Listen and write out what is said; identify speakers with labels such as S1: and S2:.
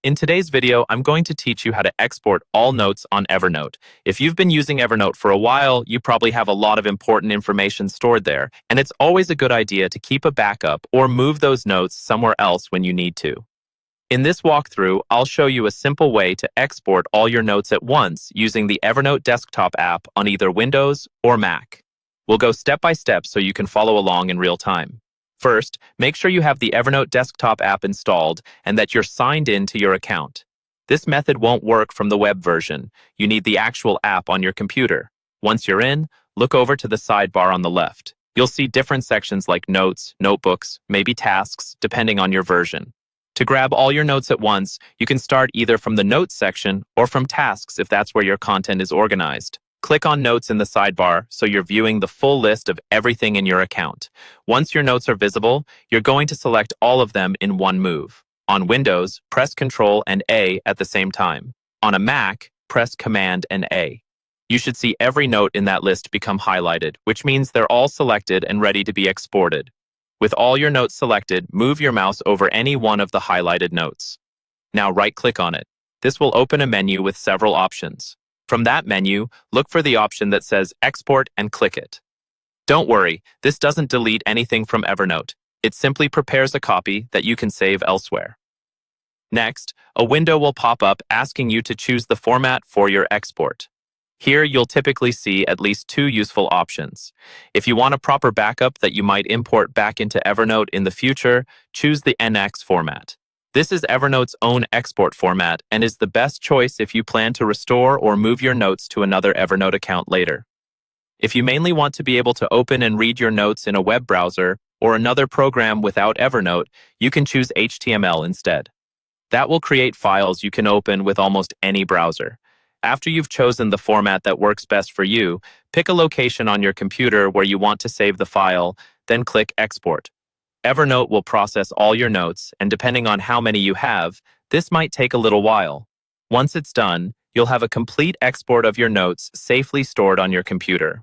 S1: In today's video, I'm going to teach you how to export all notes on Evernote. If you've been using Evernote for a while, you probably have a lot of important information stored there, and it's always a good idea to keep a backup or move those notes somewhere else when you need to. In this walkthrough, I'll show you a simple way to export all your notes at once using the Evernote desktop app on either Windows or Mac. We'll go step by step so you can follow along in real time. First, make sure you have the Evernote desktop app installed and that you're signed in to your account. This method won't work from the web version. You need the actual app on your computer. Once you're in, look over to the sidebar on the left. You'll see different sections like Notes, Notebooks, maybe Tasks, depending on your version. To grab all your notes at once, you can start either from the Notes section or from Tasks if that's where your content is organized. Click on Notes in the sidebar so you're viewing the full list of everything in your account. Once your notes are visible, you're going to select all of them in one move. On Windows, press Ctrl and A at the same time. On a Mac, press Command and A. You should see every note in that list become highlighted, which means they're all selected and ready to be exported. With all your notes selected, move your mouse over any one of the highlighted notes. Now right-click on it. This will open a menu with several options. From that menu, look for the option that says Export and click it. Don't worry, this doesn't delete anything from Evernote. It simply prepares a copy that you can save elsewhere. Next, a window will pop up asking you to choose the format for your export. Here, you'll typically see at least two useful options. If you want a proper backup that you might import back into Evernote in the future, choose the NX format. This is Evernote's own export format and is the best choice if you plan to restore or move your notes to another Evernote account later. If you mainly want to be able to open and read your notes in a web browser or another program without Evernote, you can choose HTML instead. That will create files you can open with almost any browser. After you've chosen the format that works best for you, pick a location on your computer where you want to save the file, then click Export. Evernote will process all your notes, and depending on how many you have, this might take a little while. Once it's done, you'll have a complete export of your notes safely stored on your computer.